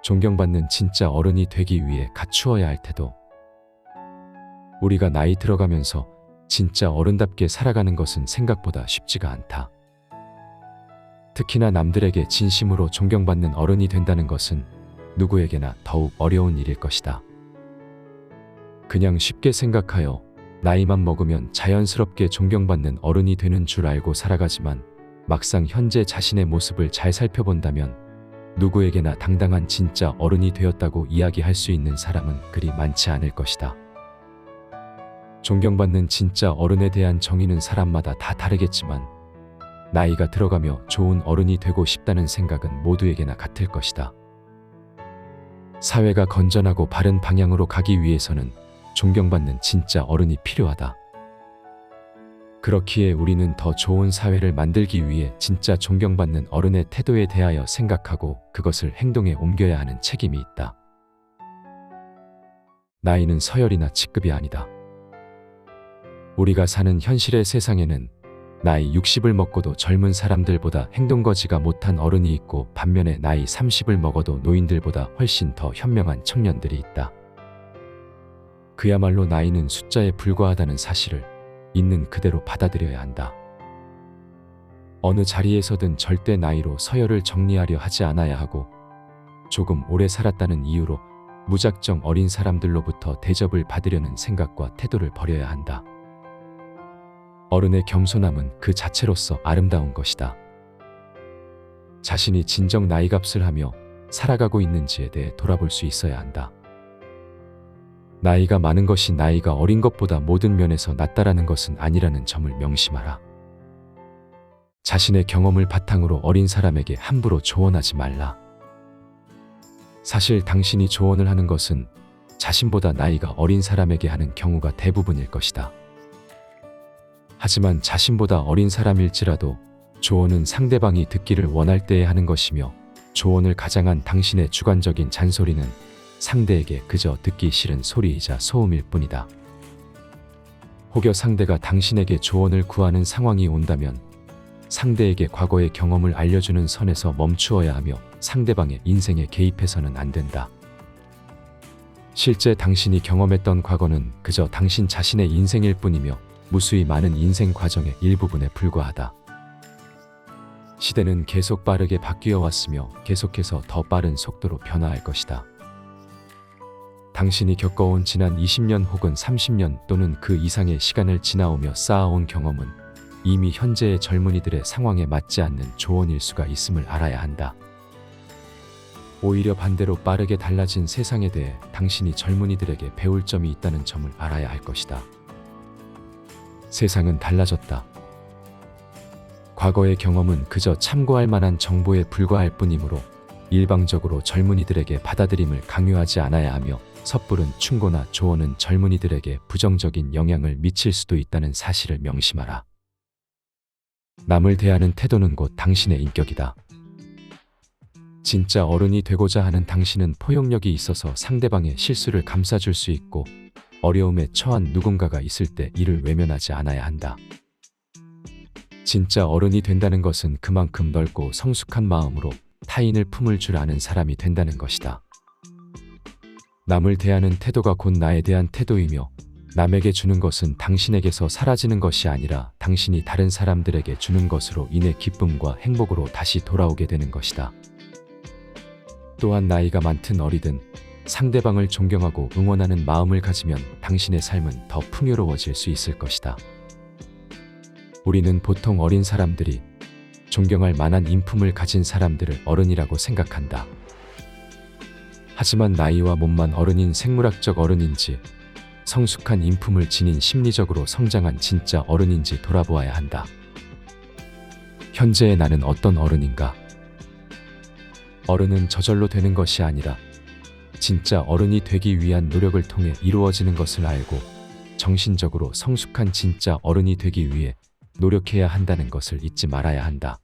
존경받는 진짜 어른이 되기 위해 갖추어야 할 태도. 우리가 나이 들어가면서 진짜 어른답게 살아가는 것은 생각보다 쉽지가 않다. 특히나 남들에게 진심으로 존경받는 어른이 된다는 것은 누구에게나 더욱 어려운 일일 것이다. 그냥 쉽게 생각하여 나이만 먹으면 자연스럽게 존경받는 어른이 되는 줄 알고 살아가지만 막상 현재 자신의 모습을 잘 살펴본다면 누구에게나 당당한 진짜 어른이 되었다고 이야기할 수 있는 사람은 그리 많지 않을 것이다. 존경받는 진짜 어른에 대한 정의는 사람마다 다 다르겠지만 나이가 들어가며 좋은 어른이 되고 싶다는 생각은 모두에게나 같을 것이다. 사회가 건전하고 바른 방향으로 가기 위해서는 존경받는 진짜 어른이 필요하다. 그렇기에 우리는 더 좋은 사회를 만들기 위해 진짜 존경받는 어른의 태도에 대하여 생각하고 그것을 행동에 옮겨야 하는 책임이 있다. 나이는 서열이나 직급이 아니다. 우리가 사는 현실의 세상에는 나이 60을 먹고도 젊은 사람들보다 행동거지가 못한 어른이 있고 반면에 나이 30을 먹어도 노인들보다 훨씬 더 현명한 청년들이 있다. 그야말로 나이는 숫자에 불과하다는 사실을 있는 그대로 받아들여야 한다. 어느 자리에서든 절대 나이로 서열을 정리하려 하지 않아야 하고 조금 오래 살았다는 이유로 무작정 어린 사람들로부터 대접을 받으려는 생각과 태도를 버려야 한다. 어른의 겸손함은 그 자체로서 아름다운 것이다. 자신이 진정 나이값을 하며 살아가고 있는지에 대해 돌아볼 수 있어야 한다. 나이가 많은 것이 나이가 어린 것보다 모든 면에서 낫다라는 것은 아니라는 점을 명심하라. 자신의 경험을 바탕으로 어린 사람에게 함부로 조언하지 말라. 사실 당신이 조언을 하는 것은 자신보다 나이가 어린 사람에게 하는 경우가 대부분일 것이다. 하지만 자신보다 어린 사람일지라도 조언은 상대방이 듣기를 원할 때에 하는 것이며 조언을 가장한 당신의 주관적인 잔소리는 상대에게 그저 듣기 싫은 소리이자 소음일 뿐이다. 혹여 상대가 당신에게 조언을 구하는 상황이 온다면 상대에게 과거의 경험을 알려주는 선에서 멈추어야 하며 상대방의 인생에 개입해서는 안 된다. 실제 당신이 경험했던 과거는 그저 당신 자신의 인생일 뿐이며 무수히 많은 인생 과정의 일부분에 불과하다. 시대는 계속 빠르게 바뀌어 왔으며 계속해서 더 빠른 속도로 변화할 것이다. 당신이 겪어온 지난 20년 혹은 30년 또는 그 이상의 시간을 지나오며 쌓아온 경험은 이미 현재의 젊은이들의 상황에 맞지 않는 조언일 수가 있음을 알아야 한다. 오히려 반대로 빠르게 달라진 세상에 대해 당신이 젊은이들에게 배울 점이 있다는 점을 알아야 할 것이다. 세상은 달라졌다. 과거의 경험은 그저 참고할 만한 정보에 불과할 뿐이므로 일방적으로 젊은이들에게 받아들임을 강요하지 않아야 하며 섣부른 충고나 조언은 젊은이들에게 부정적인 영향을 미칠 수도 있다는 사실을 명심하라. 남을 대하는 태도는 곧 당신의 인격이다. 진짜 어른이 되고자 하는 당신은 포용력이 있어서 상대방의 실수를 감싸줄 수 있고 어려움에 처한 누군가가 있을 때 이를 외면하지 않아야 한다. 진짜 어른이 된다는 것은 그만큼 넓고 성숙한 마음으로 타인을 품을 줄 아는 사람이 된다는 것이다. 남을 대하는 태도가 곧 나에 대한 태도이며 남에게 주는 것은 당신에게서 사라지는 것이 아니라 당신이 다른 사람들에게 주는 것으로 인해 기쁨과 행복으로 다시 돌아오게 되는 것이다. 또한 나이가 많든 어리든 상대방을 존경하고 응원하는 마음을 가지면 당신의 삶은 더 풍요로워질 수 있을 것이다. 우리는 보통 어린 사람들이 존경할 만한 인품을 가진 사람들을 어른이라고 생각한다. 하지만 나이와 몸만 어른인 생물학적 어른인지 성숙한 인품을 지닌 심리적으로 성장한 진짜 어른인지 돌아보아야 한다. 현재의 나는 어떤 어른인가? 어른은 저절로 되는 것이 아니라 진짜 어른이 되기 위한 노력을 통해 이루어지는 것을 알고 정신적으로 성숙한 진짜 어른이 되기 위해 노력해야 한다는 것을 잊지 말아야 한다.